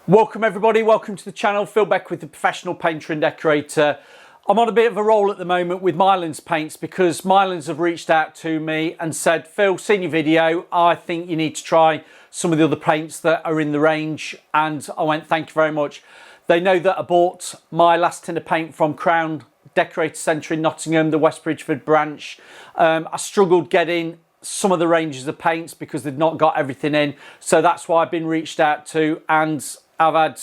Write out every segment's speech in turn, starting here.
Welcome everybody, welcome to the channel. Phil Beck with the Professional Painter and Decorator. I'm on a bit of a roll at the moment with Mylands Paints because Mylands have reached out to me and said, Phil, seen your video, I think you need to try some of the other paints that are in the range. And I went, thank you very much. They know that I bought my last tin of paint from Crown Decorator Centre in Nottingham, the West Bridgford branch. I struggled getting some of the ranges of paints because they've not got everything in. So that's why I've been reached out to, and I've had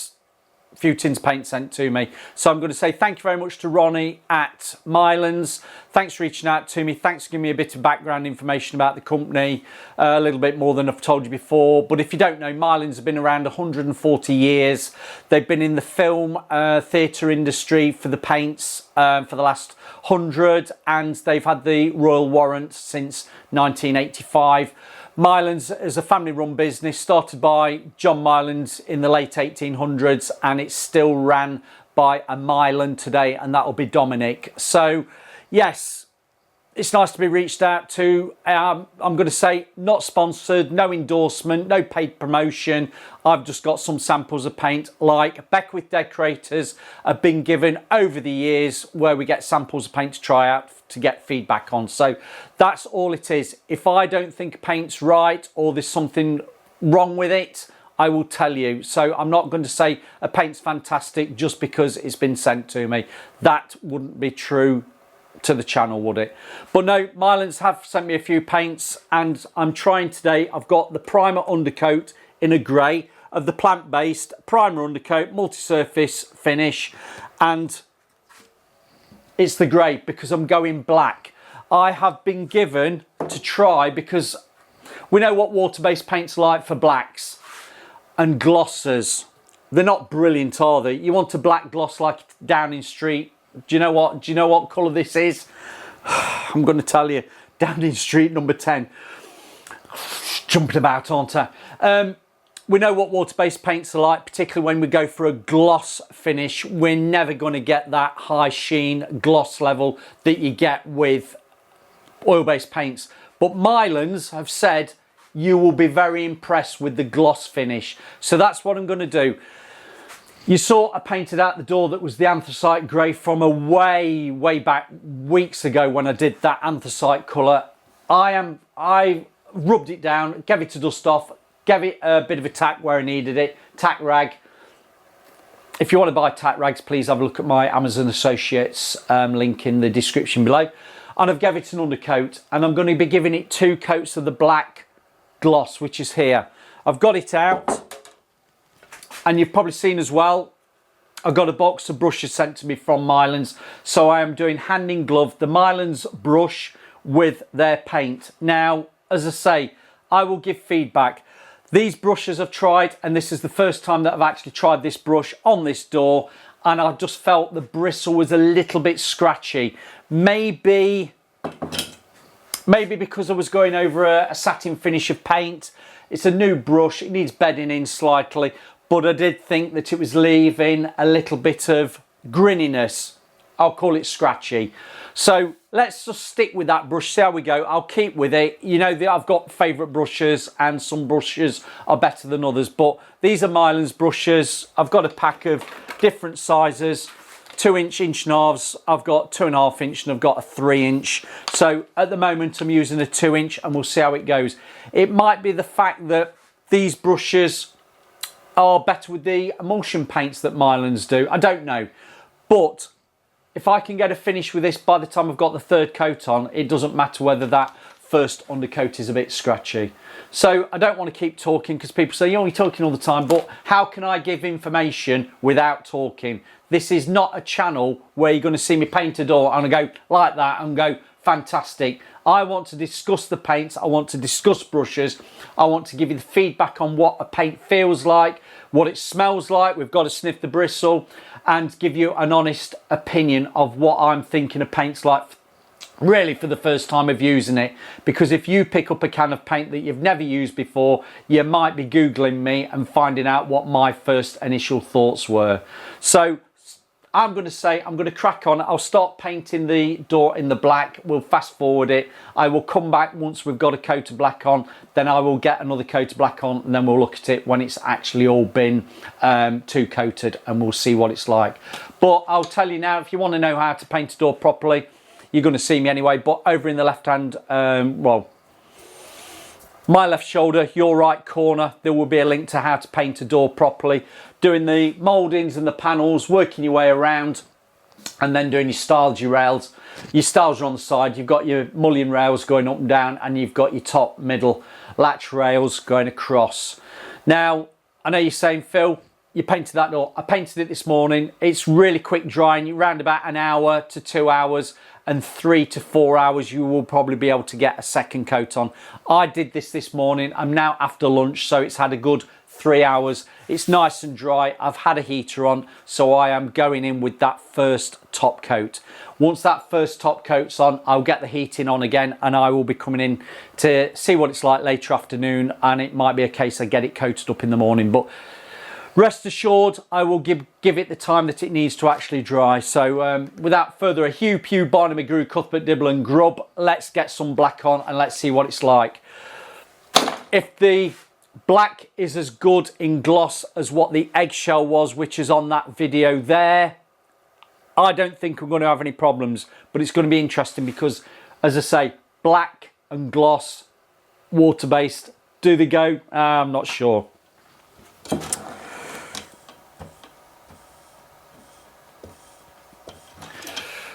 a few tins of paint sent to me. So I'm going to say thank you very much to Ronnie at Mylands. Thanks for reaching out to me. Thanks for giving me a bit of background information about the company, a little bit more than I've told you before. But if you don't know, Mylands have been around 140 years. They've been in the film theatre industry for the paints for the last 100, and they've had the Royal Warrant since 1985. Mylands is a family-run business started by John Mylands in the late 1800s, and it's still ran by a Myland today, and that'll be Dominic. So yes, it's nice to be reached out to. I'm going to say not sponsored, no endorsement, no paid promotion. I've just got some samples of paint like Beckwith Decorators have been given over the years, where we get samples of paint to try out to get feedback on. So that's all it is. If I don't think a paint's right or there's something wrong with it, I will tell you. So I'm not going to say a paint's fantastic just because it's been sent to me. That wouldn't be true to the channel, would it? But no, Mylands have sent me a few paints, and I'm trying today. I've got the Primer Undercoat in a grey of the Plant-Based Primer Undercoat Multi-Surface finish, and it's the grey because I'm going black. I have been given to try, because we know what water-based paints are like for blacks and glosses. They're not brilliant, are they? You want a black gloss like Downing Street. Do you know what? Do you know what colour this is? I'm going to tell you. Downing Street number 10. Jumping about, aren't I? We know what water-based paints are like, particularly when we go for a gloss finish. We're never going to get that high sheen gloss level that you get with oil-based paints. But Mylands have said you will be very impressed with the gloss finish. So that's what I'm going to do. You saw I painted out the door that was the anthracite grey from a way back weeks ago when I did that anthracite colour. I rubbed it down, gave it a dust off, gave it a bit of a tack where I needed it, tack rag. If you want to buy tack rags, please have a look at my Amazon Associates link in the description below. And I've gave it an undercoat, and I'm going to be giving it 2 coats of the black gloss, which is here. I've got it out. And you've probably seen as well, I've got a box of brushes sent to me from Mylands. So I am doing hand in glove the Mylands brush with their paint. Now, as I say, I will give feedback. These brushes I've tried, and this is the first time that I've actually tried this brush on this door, and I just felt the bristle was a little bit scratchy. Maybe because I was going over a satin finish of paint. It's a new brush, it needs bedding in slightly. But I did think that it was leaving a little bit of grinniness. I'll call it scratchy. So let's just stick with that brush, see how we go. I'll keep with it. You know that I've got favourite brushes, and some brushes are better than others. But these are Mylands brushes. I've got a pack of different sizes. 2-inch, inch and halves. I've got 2.5 inch, and I've got a 3-inch. So at the moment I'm using a 2-inch, and we'll see how it goes. It might be the fact that these brushes are better with the emulsion paints that Mylands do. I don't know. But if I can get a finish with this by the time I've got the 3rd coat on, it doesn't matter whether that first undercoat is a bit scratchy. So I don't want to keep talking, because people say, you're talking all the time, but how can I give information without talking? This is not a channel where you're going to see me paint a door and I go like that and go, fantastic. I want to discuss the paints, I want to discuss brushes, I want to give you the feedback on what a paint feels like, what it smells like. We've got to sniff the bristle, and give you an honest opinion of what I'm thinking of paints like, really for the first time of using it. Because if you pick up a can of paint that you've never used before, you might be Googling me and finding out what my first initial thoughts were. So I'm going to say I'm going to crack on. I'll start painting the door in the black. We'll fast forward it. I will come back once we've got a coat of black on. Then I will get another coat of black on, and then we'll look at it when it's actually all been two coated, and we'll see what it's like. But I'll tell you now, if you want to know how to paint a door properly, you're going to see me anyway. But over in the left hand, well, my left shoulder, your right corner, there will be a link to how to paint a door properly. Doing the mouldings and the panels, working your way around, and then doing your stiles, your rails. Your stiles are on the side. You've got your mullion rails going up and down, and you've got your top, middle latch rails going across. Now, I know you're saying, Phil, you painted that door. I painted it this morning. It's really quick drying, around about an hour to 2 hours, and 3 to 4 hours you will probably be able to get a second coat on. I did this morning. I'm now after lunch, so it's had a good 3 hours. It's nice and dry. I've had a heater on, so I am going in with that first top coat. Once that first top coat's on, I'll get the heating on again, and I will be coming in to see what it's like later afternoon, and it might be a case I get it coated up in the morning. But rest assured, I will give it the time that it needs to actually dry. So without further ado, Pew, Barnum, Grew, Cuthbert, Dibble and Grub, let's get some black on and let's see what it's like. If the black is as good in gloss as what the eggshell was, which is on that video there, I don't think we're going to have any problems. But it's going to be interesting because, as I say, black and gloss, water-based, do they go? I'm not sure.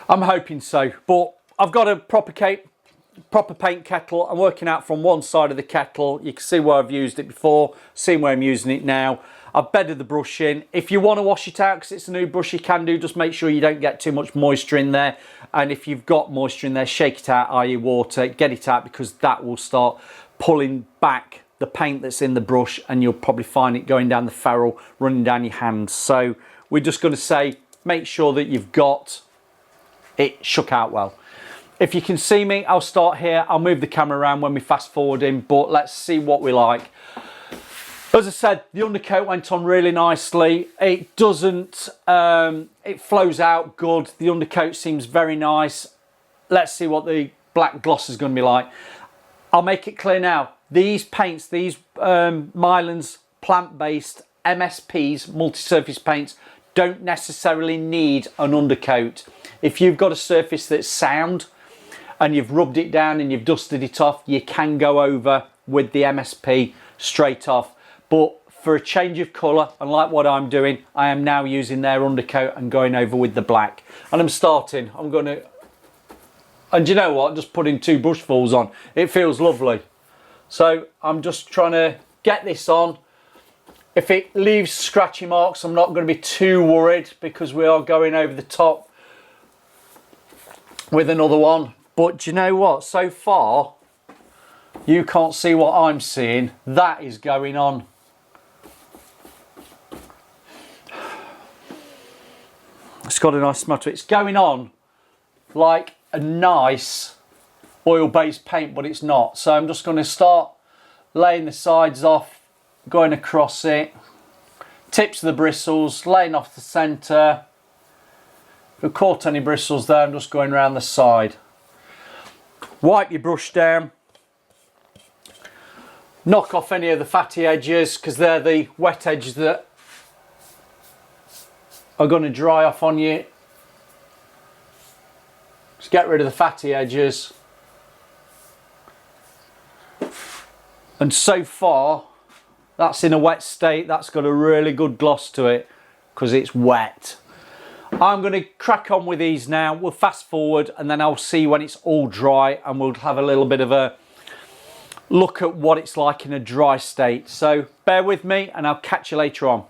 I'm hoping so, but I've got a proper paint kettle. I'm working out from one side of the kettle. You can see where I've used it before, seeing where I'm using it now. I've bedded the brush in. If you want to wash it out because it's a new brush, you can do. Just make sure you don't get too much moisture in there. And if you've got moisture in there, shake it out, i.e. water, get it out, because that will start pulling back the paint that's in the brush, and you'll probably find it going down the ferrule, running down your hands. So we're just going to say, make sure that you've got it shook out well. If you can see me, I'll start here. I'll move the camera around when we fast forward in, but let's see what we like. As I said, the undercoat went on really nicely. It doesn't, it flows out good. The undercoat seems very nice. Let's see what the black gloss is going to be like. I'll make it clear now. These paints, these Mylands Plant-Based MSPs, multi-surface paints, don't necessarily need an undercoat. If you've got a surface that's sound and you've rubbed it down and you've dusted it off, you can go over with the MSP straight off. But for a change of colour, and like what I'm doing, I am now using their undercoat and going over with the black. And I'm starting, I'm going to, and you know what, just putting 2 brushfuls on. It feels lovely. So I'm just trying to get this on. If it leaves scratchy marks, I'm not going to be too worried, because we are going over the top with another one. But do you know what? So far, you can't see what I'm seeing. That is going on. It's got a nice smell to it. It's going on like a nice oil-based paint, but it's not. So I'm just going to start laying the sides off, going across it, tips of the bristles, laying off the centre. If I've caught any bristles there, I'm just going around the side. Wipe your brush down. Knock off any of the fatty edges, because they're the wet edges that are going to dry off on you. Just get rid of the fatty edges. And so far, that's in a wet state. That's got a really good gloss to it because it's wet. I'm going to crack on with these now. We'll fast forward, and then I'll see when it's all dry, and we'll have a little bit of a look at what it's like in a dry state. So bear with me, and I'll catch you later on.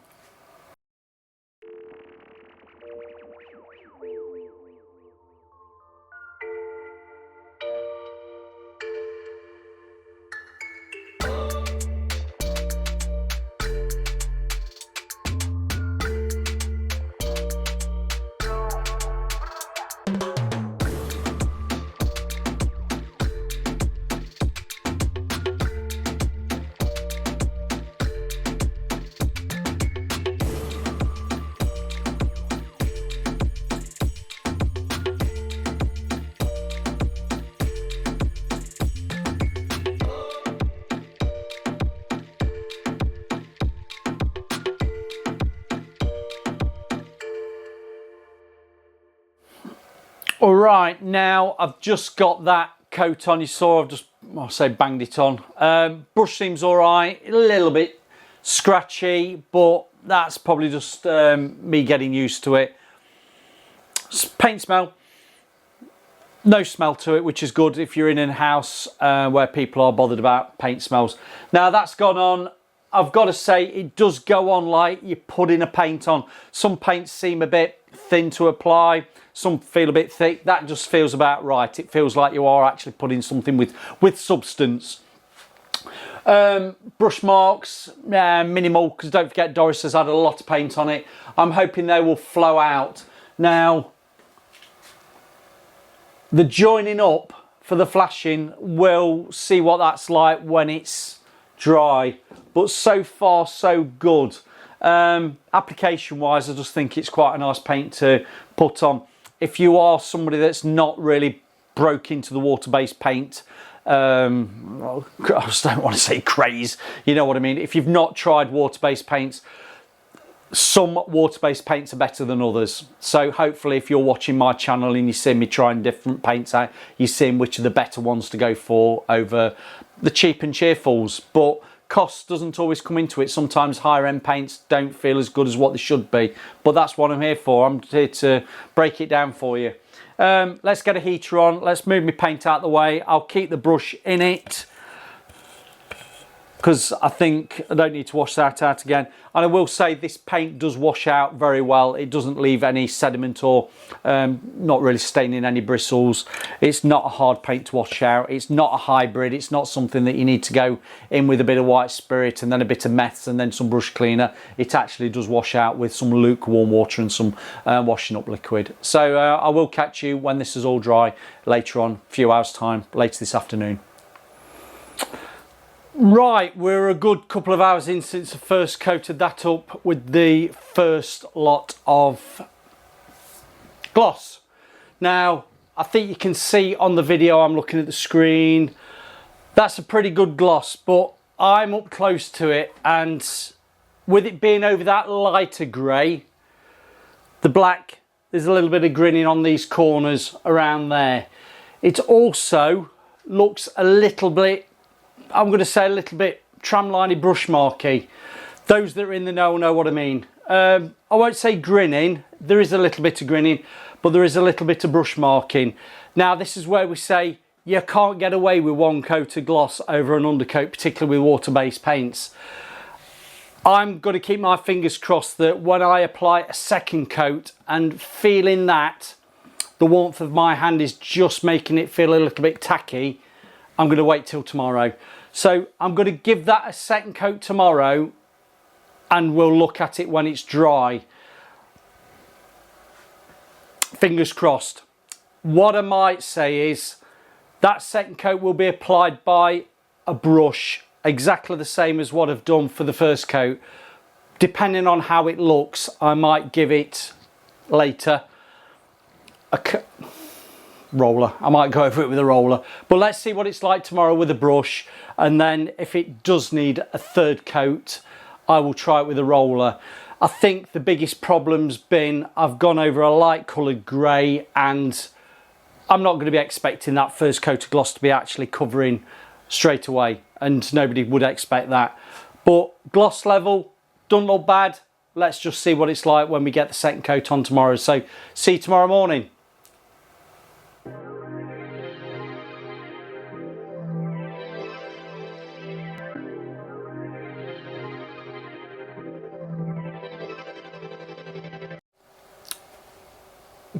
All right, now I've just got that coat on. You saw I've just, I'll say, banged it on. Brush seems all right, a little bit scratchy, but that's probably just me getting used to it. Paint smell, no smell to it, which is good if you're in a house where people are bothered about paint smells. Now that's gone on. I've got to say, it does go on like you're putting a paint on. Some paints seem a bit thin to apply, some feel a bit thick. That just feels about right. It feels like you are actually putting something with substance. Brush marks, minimal, because don't forget Doris has had a lot of paint on it. I'm hoping they will flow out. Now, the joining up for the flashing, we'll see what that's like when it's dry, but so far so good. Application wise, I just think it's quite a nice paint to put on. If you are somebody that's not really broke into the water-based paint, I just don't want to say craze, you know what I mean. If you've not tried water-based paints, some water-based paints are better than others. So hopefully if you're watching my channel and you see me trying different paints out, you're seeing which are the better ones to go for over the cheap and cheerfuls. But cost doesn't always come into it. Sometimes higher end paints don't feel as good as what they should be, but that's what I'm here for. I'm here to break it down for you. Let's get a heater on. Let's move my paint out the way. I'll keep the brush in it because I think I don't need to wash that out again. And I will say this paint does wash out very well. It doesn't leave any sediment or not really staining any bristles. It's not a hard paint to wash out. It's not a hybrid. It's not something that you need to go in with a bit of white spirit and then a bit of meth and then some brush cleaner. It actually does wash out with some lukewarm water and some washing up liquid. So I will catch you when this is all dry later on, a few hours time, later this afternoon. Right, we're a good couple of hours in since I first coated that up with the first lot of gloss. Now, I think you can see on the video, I'm looking at the screen, that's a pretty good gloss, but I'm up close to it, and with it being over that lighter grey, the black, there's a little bit of grinning on these corners around there. It also looks a little bit, I'm going to say a little bit tramliney brush marky. Those that are in the know what I mean. I won't say grinning, there is a little bit of grinning, but there is a little bit of brush marking. Now this is where we say you can't get away with one coat of gloss over an undercoat, particularly with water-based paints. I'm going to keep my fingers crossed that when I apply a second coat and feeling that the warmth of my hand is just making it feel a little bit tacky, I'm going to wait till tomorrow. So I'm going to give that a second coat tomorrow and we'll look at it when it's dry. Fingers crossed. What I might say is that second coat will be applied by a brush, exactly the same as what I've done for the first coat. Depending on how it looks, I might give it later a roller. I might go over it with a roller, but let's see what it's like tomorrow with a brush, and then if it does need a third coat, I will try it with a roller. I think the biggest problem's been I've gone over a light coloured grey, and I'm not going to be expecting that first coat of gloss to be actually covering straight away, and nobody would expect that. But gloss level don't look bad. Let's just see what it's like when we get the second coat on tomorrow. So see you tomorrow morning.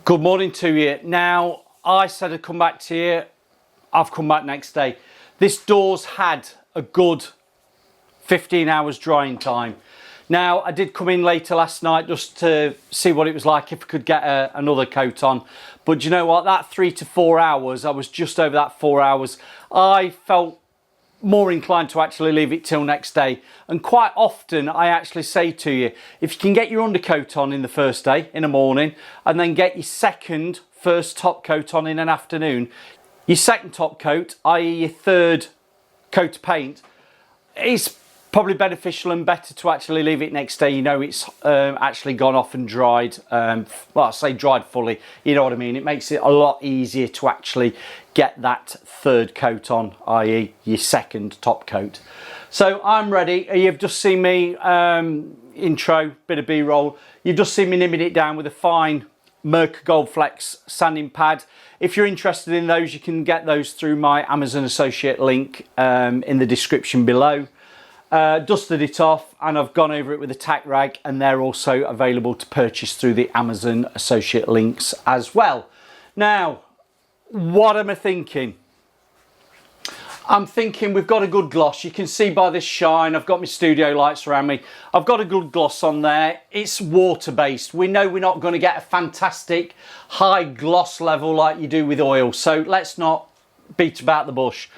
Good morning to you. Now, I said I'd come back to you. I've come back next day. This door's had a good 15 hours drying time. Now, I did come in later last night just to see what it was like, if I could get another coat on. But you know what? That 3 to 4 hours, I was just over that 4 hours. I felt more inclined to actually leave it till next day. And quite often I actually say to you, if you can get your undercoat on in the first day, in the morning, and then get your first top coat on in an afternoon, your second top coat, i.e. your third coat of paint, is probably beneficial and better to actually leave it next day. You know it's actually gone off and dried. Well, I say dried fully, you know what I mean. It makes it a lot easier to actually get that third coat on, i.e. your second top coat. So I'm ready. You've just seen me intro, bit of B-roll. You've just seen me nimming it down with a fine Merc Gold Flex sanding pad. If you're interested in those, you can get those through my Amazon associate link in the description below. Dusted it off and I've gone over it with a tack rag, and they're also available to purchase through the Amazon associate links as well. Now, what am I thinking? I'm thinking we've got a good gloss. You can see by this shine, I've got my studio lights around me. I've got a good gloss on there. It's water-based. We know we're not going to get a fantastic high gloss level like you do with oil. So let's not beat about the bush.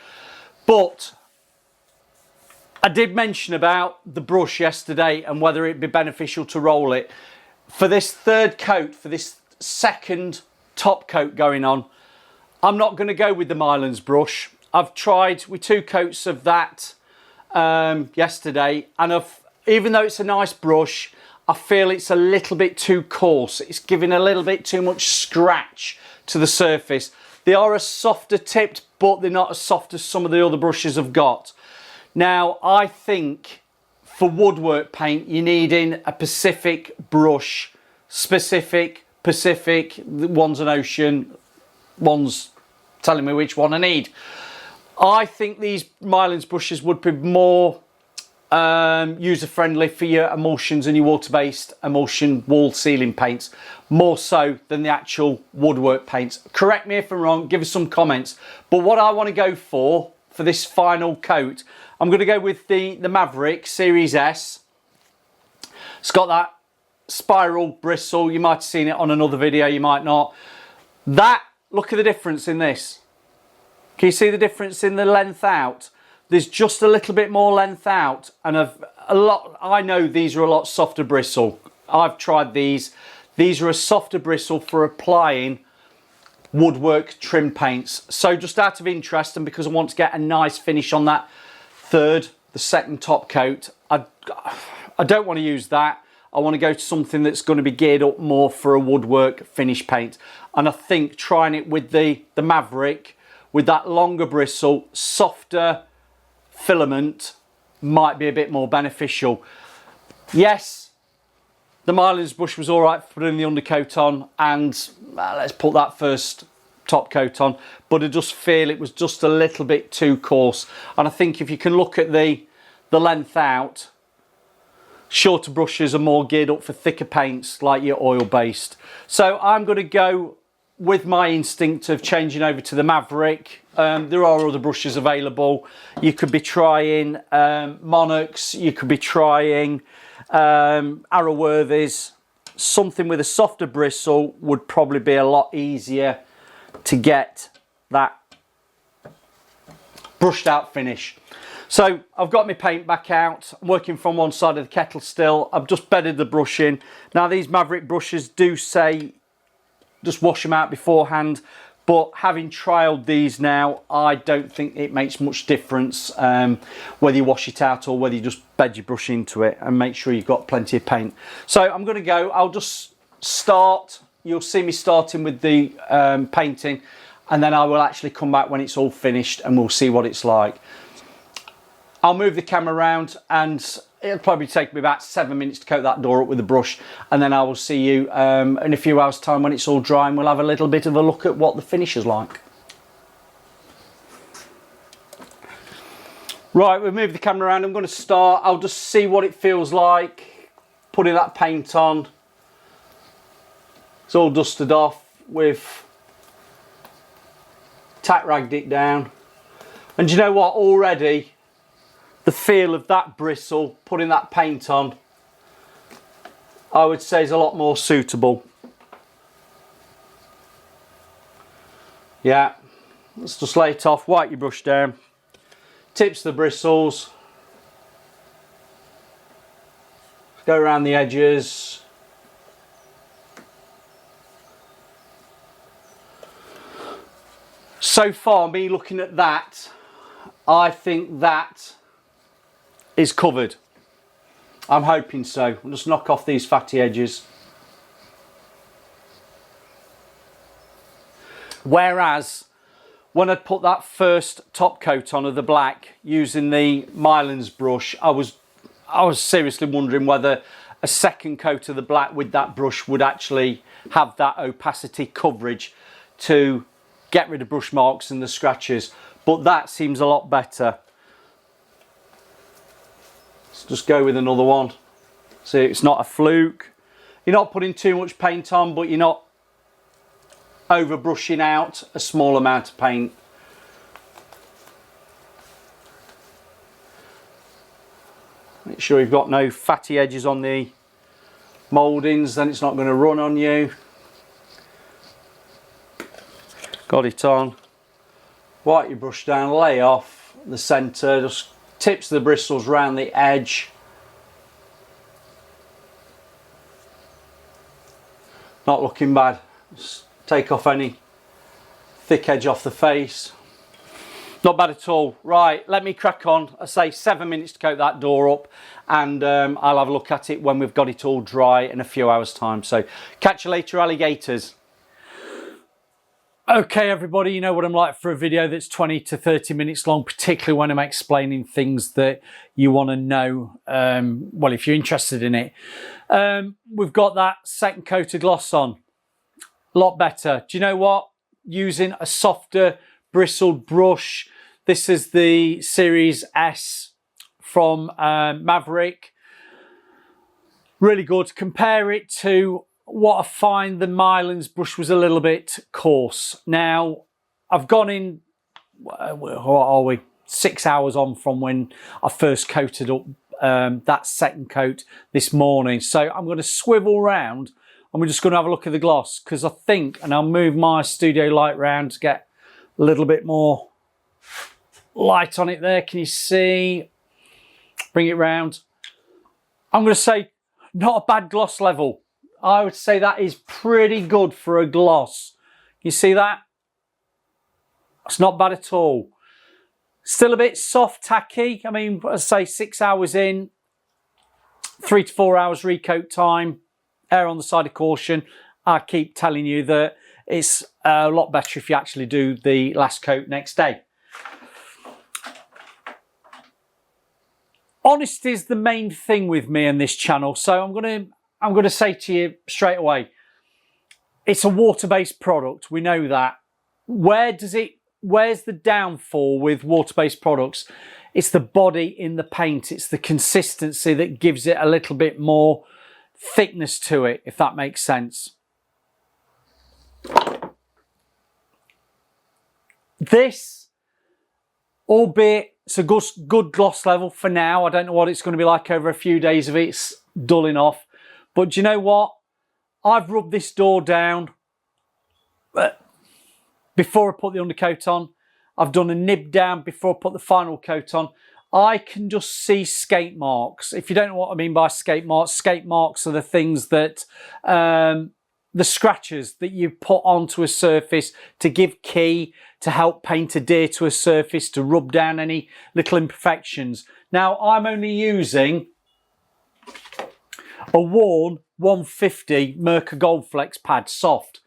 But I did mention about the brush yesterday and whether it'd be beneficial to roll it. For this third coat, for this second top coat going on, I'm not going to go with the Mylands brush. I've tried with 2 coats of that yesterday, and even though it's a nice brush, I feel it's a little bit too coarse. It's giving a little bit too much scratch to the surface. They are a softer tipped, but they're not as soft as some of the other brushes I've got. Now, I think for woodwork paint, you're needing a Pacific brush. Specific, Pacific, one's an ocean, one's telling me which one I need. I think these Mylands brushes would be more user-friendly for your emulsions and your water-based emulsion wall ceiling paints, more so than the actual woodwork paints. Correct me if I'm wrong, give us some comments. But what I want to go for this final coat, I'm going to go with the Maverick Series S. It's got that spiral bristle. You might have seen it on another video, you might not. Look at the difference in this. Can you see the difference in the length out? There's just a little bit more length out, and I know these are a lot softer bristle. I've tried these. These are a softer bristle for applying woodwork trim paints. So just out of interest, and because I want to get a nice finish on that the second top coat, I don't want to use that. I want to go to something that's going to be geared up more for a woodwork finish paint. And I think trying it with the Maverick, with that longer bristle, softer filament, might be a bit more beneficial. Yes, the Mylands brush was all right for putting the undercoat on, and let's put that first top coat on, but I just feel it was just a little bit too coarse. And I think if you can look at the length out, shorter brushes are more geared up for thicker paints like your oil-based. So I'm going to go with my instinct of changing over to the Maverick. There are other brushes available. You could be trying Monarchs, you could be trying Arrowworthies. Something with a softer bristle would probably be a lot easier to get that brushed out finish. So I've got my paint back out. I'm working from one side of the kettle still. I've just bedded the brush in. Now these Maverick brushes do say just wash them out beforehand, but having trialed these now, I don't think it makes much difference whether you wash it out or whether you just bed your brush into it, and make sure you've got plenty of paint. So I'm going to go, I'll just start. You'll see me starting with the painting, and then I will actually come back when it's all finished and we'll see what it's like. I'll move the camera around, and it'll probably take me about 7 minutes to coat that door up with a brush, and then I will see you in a few hours time when it's all dry, and we'll have a little bit of a look at what the finish is like. Right, we'll move the camera around. I'm going to start. I'll just see what it feels like putting that paint on. It's all dusted off. We've tack ragged it down, and you know what, already the feel of that bristle, putting that paint on, I would say is a lot more suitable. Yeah, let's just lay it off, wipe your brush down, tips the bristles, go around the edges. So far, me looking at that, I think that is covered. I'm hoping so. I'll just knock off these fatty edges. Whereas when I put that first top coat on of the black using the Mylands brush, I was seriously wondering whether a second coat of the black with that brush would actually have that opacity coverage to get rid of brush marks and the scratches, but that seems a lot better. Let's just go with another one. See, it's not a fluke. You're not putting too much paint on, but you're not over brushing out a small amount of paint. Make sure you've got no fatty edges on the mouldings, then it's not going to run on you. Got it on. Wipe your brush down, lay off the centre, just tips the bristles around the edge. Not looking bad. Just take off any thick edge off the face. Not bad at all. Right, let me crack on. I say 7 minutes to coat that door up, and I'll have a look at it when we've got it all dry in a few hours time. So catch you later, alligators. Okay everybody, you know what I'm like for a video that's 20 to 30 minutes long, particularly when I'm explaining things that you want to know, well, if you're interested in it. We've got that second coat of gloss on. A lot better. Do you know what? Using a softer bristled brush. This is the Series S from Maverick. Really good. Compare it to what I find the Mylands brush was a little bit coarse. Now, I've gone in, what are we, 6 hours on from when I first coated up that second coat this morning. So I'm going to swivel round and we're just going to have a look at the gloss, because I think, and I'll move my studio light round to get a little bit more light on it there. Can you see? Bring it round. I'm going to say not a bad gloss level. I would say that is pretty good for a gloss. You see that? It's not bad at all. Still a bit soft, tacky. I mean, I say 6 hours in, 3 to 4 hours recoat time. Err on the side of caution. I keep telling you that it's a lot better if you actually do the last coat next day. Honesty is the main thing with me and this channel, so I'm going to say to you straight away, it's a water-based product. We know that. Where's the downfall with water-based products? It's the body in the paint. It's the consistency that gives it a little bit more thickness to it, if that makes sense. This, albeit it's a good gloss level for now. I don't know what it's going to be like over a few days of it's dulling off. But do you know what? I've rubbed this door down before I put the undercoat on. I've done a nib down before I put the final coat on. I can just see skate marks. If you don't know what I mean by skate marks are the things that, the scratches that you put onto a surface to give key, to help paint adhere to a surface, to rub down any little imperfections. Now, I'm only using a worn 150 Merca Goldflex pad soft.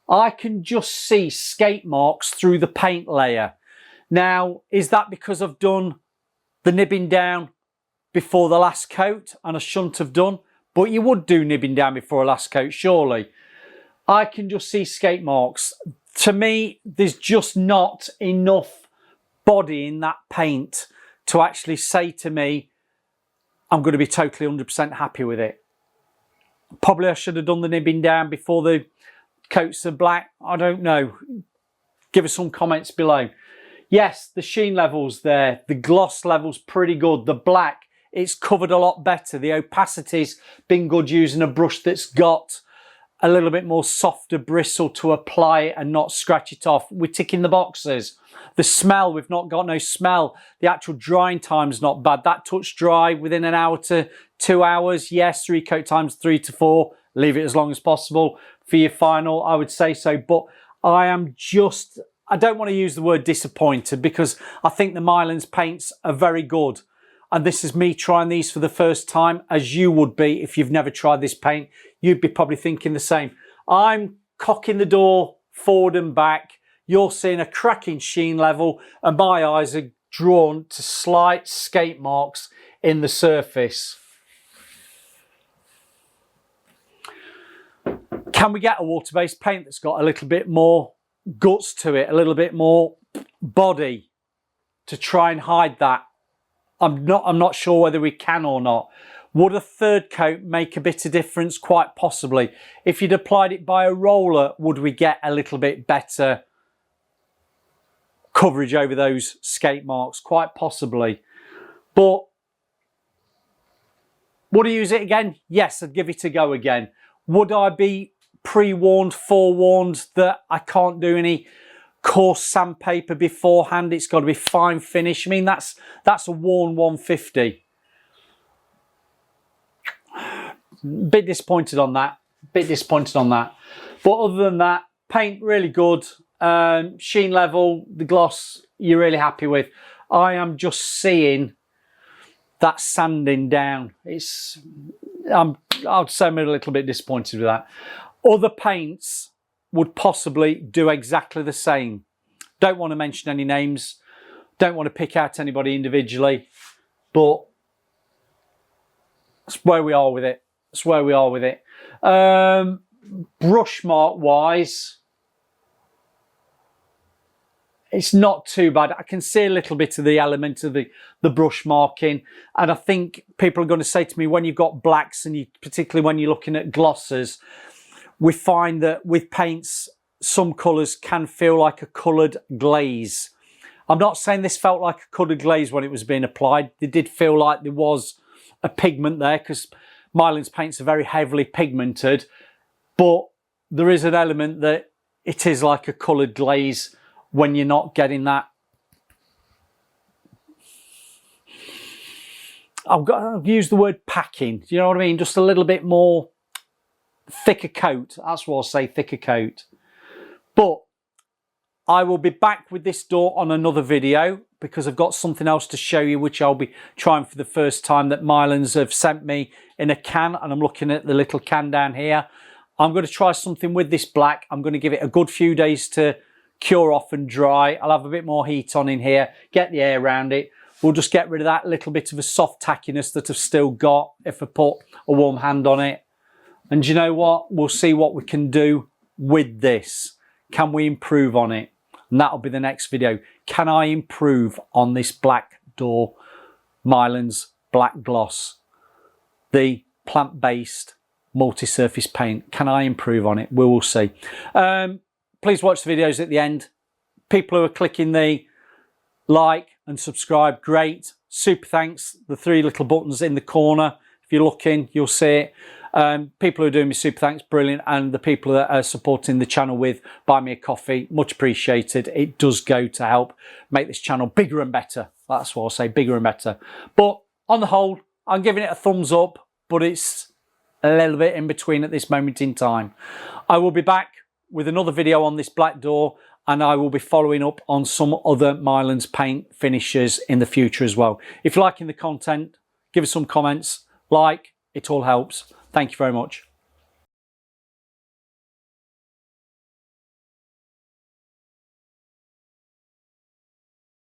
I can just see skate marks through the paint layer. Now, is that because I've done the nibbing down before the last coat and I shouldn't have done? But you would do nibbing down before a last coat, surely. I can just see skate marks. To me, there's just not enough body in that paint to actually say to me, I'm going to be totally 100% happy with it. Probably I should have done the nibbing down before the coats are black. I don't know. Give us some comments below. Yes, the sheen level's there. The gloss level's pretty good. The black, it's covered a lot better. The opacity's been good using a brush that's got a little bit more softer bristle to apply it and not scratch it off. We're ticking the boxes. The smell, we've not got no smell. The actual drying time's not bad. That touch dry within an hour to 2 hours. Yes, recoat time's 3 to 4. Leave it as long as possible for your final, I would say so. But I don't want to use the word disappointed, because I think the Mylands paints are very good. and this is me trying these for the first time, as you would be if you've never tried this paint. You'd be probably thinking the same. I'm cocking the door forward and back. You're seeing a cracking sheen level, and my eyes are drawn to slight skate marks in the surface. Can we get a water-based paint that's got a little bit more guts to it, a little bit more body to try and hide that? I'm not sure whether we can or not. Would a third coat make a bit of difference? Quite possibly. If you'd applied it by a roller, would we get a little bit better coverage over those skate marks? Quite possibly. But would I use it again? Yes, I'd give it a go again. Would I be pre-warned, forewarned that I can't do any coarse sandpaper beforehand? It's got to be fine finish. I mean, that's a worn 150. Bit disappointed on that. But other than that, paint really good. Sheen level, the gloss, you're really happy with. I am just seeing that sanding down. I'd say I'm a little bit disappointed with that. Other paints would possibly do exactly the same. Don't want to mention any names. Don't want to pick out anybody individually. But that's where we are with it. Brush mark wise, it's not too bad. I can see a little bit of the element of the brush marking, and I think people are going to say to me, when you've got blacks, and particularly when you're looking at glosses, we find that with paints, some colours can feel like a coloured glaze. I'm not saying this felt like a coloured glaze when it was being applied. It did feel like there was a pigment there, because Mylands paints are very heavily pigmented, but there is an element that it is like a coloured glaze when you're not getting that. I've used the word packing. Do you know what I mean? Just a little bit more thicker coat. That's what I'll say, thicker coat. But I will be back with this door on another video, because I've got something else to show you, which I'll be trying for the first time, that Mylands have sent me in a can, and I'm looking at the little can down here. I'm going to try something with this black. I'm going to give it a good few days to cure off and dry. I'll have a bit more heat on in here, get the air around it. We'll just get rid of that little bit of a soft tackiness that I've still got if I put a warm hand on it. And you know what? We'll see what we can do with this. Can we improve on it? And that'll be the next video. Can I improve on this black door Mylands black gloss, the plant-based multi-surface paint? Can I improve on it? We will see. Please watch the videos at the end. People who are clicking the like and subscribe, great. Super thanks. The three little buttons in the corner. If you're looking, you'll see it. People who are doing me super thanks, brilliant. And the people that are supporting the channel with Buy Me a Coffee, much appreciated. It does go to help make this channel bigger and better. That's what I'll say, bigger and better. But on the whole, I'm giving it a thumbs up, but it's a little bit in between at this moment in time. I will be back with another video on this black door, and I will be following up on some other Mylands paint finishes in the future as well. If you're liking the content, give us some comments, like, it all helps. Thank you very much.